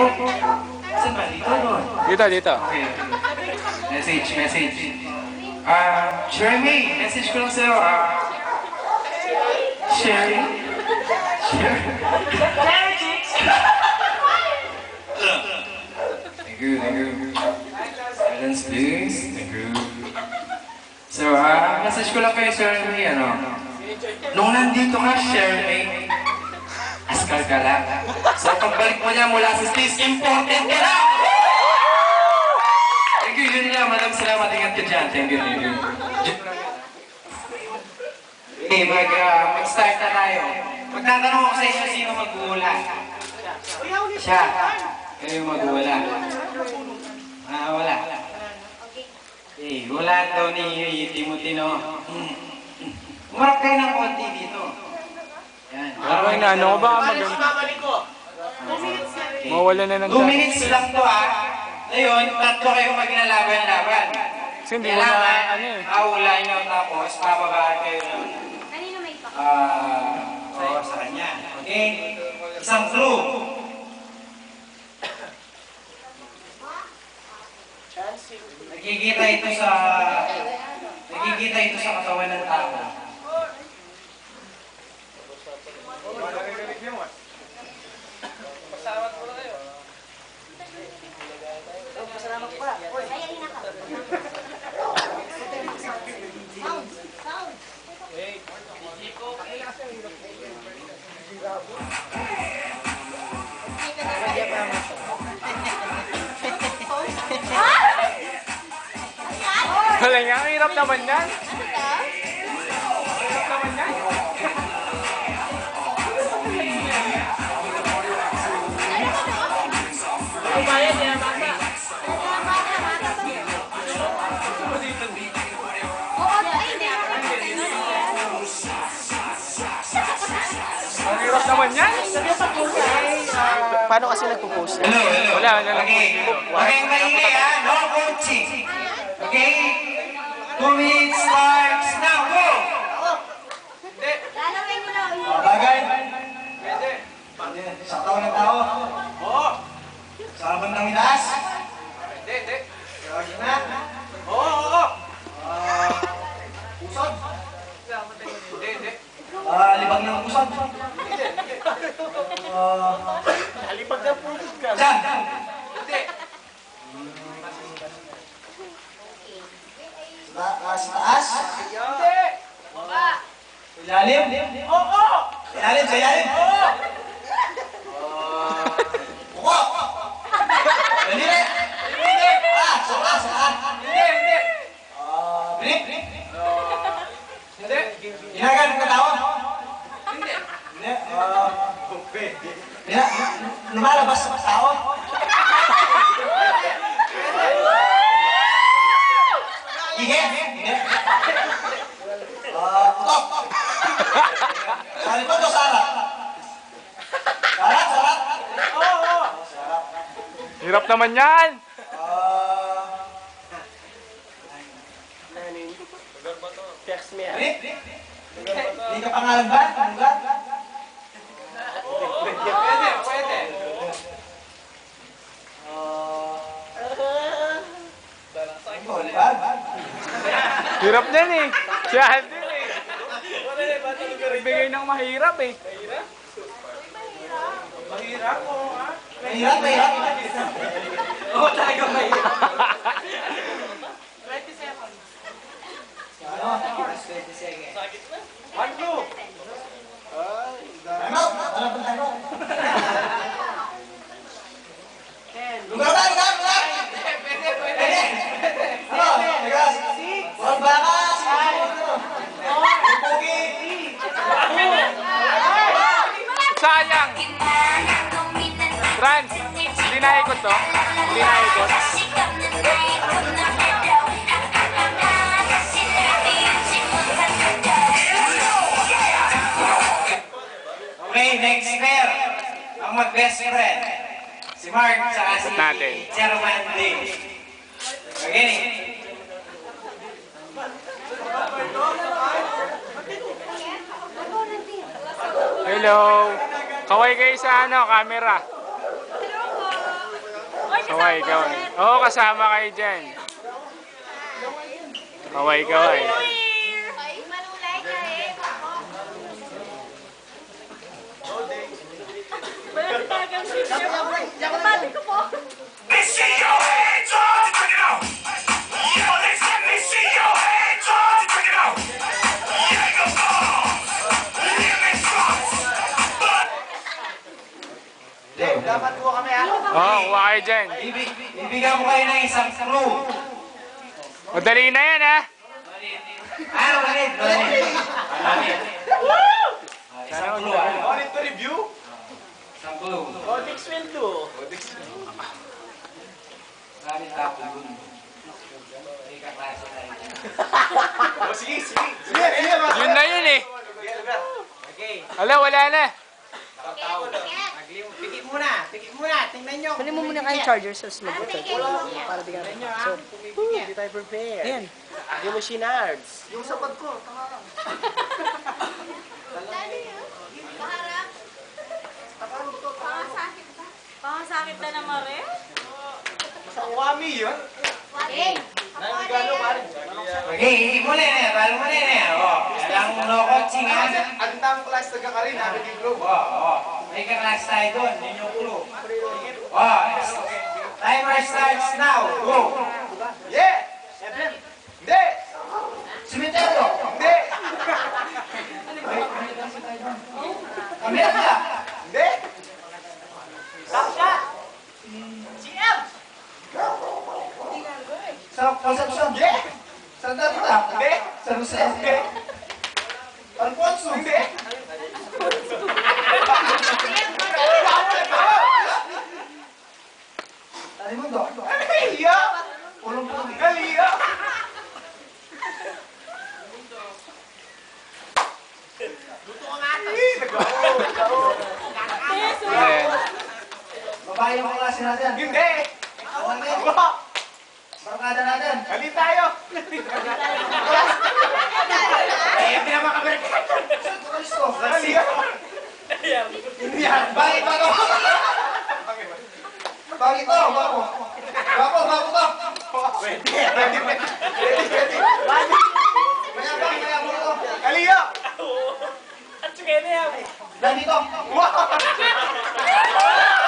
ito. Saan ba? Dito, no? Dito, dito. Okay. Message. Jeremy, message ko lang sa'yo. Sherry? Thank you. Silence, please. Thank you. So, message ko lang kayo, Sherry, nung nandito ka, Sherry, askal ka lang. So, pagbalik mo niya mula sa stage, important ka lang! Thank you, yun lang. Maraming salamat. Ingat ka dyan. Thank you. Okay, mag-start na tayo. Magtatanong ako sa inyo, sino mag-uula? Siya. Kayo mag-uula. Wala. Okay, ulan daw ni Timothy, no? Umarap kayo ng konti dito. Yan. Parang inaano ko ba maganda? Mawala na ng 2 minutes lang to, Ngayon, tatlo kayo magnalaban-laban. Kasi hindi mo na, Aula nyo, tapos bababaan kayo ng sa kanya. Okay? Isang clue. Nakikita ito sa katawan ng tao. Wala nga, ang hirap naman yan. Ang hirap naman yan. Paano kasi nagpo-post? Hello. Wala lang. Okay, maingay, no coaching. Okay? 2 minutes starts now, go! Bagay? Pwede. Sa katawan ng tao? Oo. Sa bandang itaas? Hindi. Sa gitna? Oo. Pusod? Hindi. Libag ng pusod? Hindi. Halipag na pusod ka. Diyan! Hindi. Sa taas? Hindi. Baba. Ilalim? Oo. Ilalim, sa ilalim? Oo. Buko. Daliri. Hindi. Saan? Hindi. Bilip. Hindi. Ginagan ng katawan? Hindi. Lumalabas sa tao? Hindi. Utok. Sa likod o sa harap? Sarap? Oo. Hirap naman yan. Text me. Hindi ka pangalan ba? Pwede. Hirap din eh. Siya din eh. Nagbigay ng mahirap eh. Mahirap? Oo, talaga mahirap. 20 seconds. 20 seconds. One clue. Time out. Lugar ba? Pwede. Wag ba ka? Sayang. Trans, hindi naikot to? Hindi naikot? Okay, next pair. Ang mag-best friend. Si Mark saka si Natin. Chairman Dave. Okay. Hello. Kaway kayo sa camera. Kaway, kaway. Oo, kasama kayo dyan. Kaway, kaway. Manulay ka eh. Kapatid ko po. Let me see your hands on the check it out. Yeah, let me see your hands on the check it out. Yeah, go balls. Limit drops. Dapat po kami ha. Oo, kuha kayo dyan. Ibigyan ko kayo ng isang clue. Madali na yan, ha? Ano, ulit. Isang clue, ano? Wanted to review? Isang clue. Codex will do. Maraming tapo dun. May kaklase tayo. Oh, sige, sige. Sige, sige. Yun na yun, eh. Okay. Ala, wala na. Pikit muna. Pikit muna. Tingnan nyo. Kunin mo muna kayong charger sa slug. Para bigyan Tingnan nyo ka. ha. So, Hindi tayo prepared. ayan. Hindi mo sinards. Yung sapat ko. Paharap. Pangasakit ba? Pangasakit na naman rin? Sa wami yun. Wait. Nanggalo pa rin. Okay, hindi mo na yan. Balo mo na yan. Alang no coaching ha. Ang tamang class taga ka rin. Namin yung globe. May kaklase tayo dun. Yun yung clue. Timer starts now. Go. Yeah! Hindi! Simitero. Hindi! Kamera ka. Hindi! Saksa! CM! Sa consumption. Yeah! Sa data. Hindi! Sa Lucen. Hindi! Alfonso. Hindi! Talimundo. Aliya! Pulong-pulong. Aliya! Luto ka nga ito! Ayan. Babae yung kaklase natin. Hindi! Ano na yun? Aba! Barkada natin. Hali tayo! Ay, pinamakamerikado. Tulis ko. Aliya! Hindi yan. Bakit ba ito? Bakit ito? Bako. Bako to. Mayabang ito. Aliya! Ganito. Wow!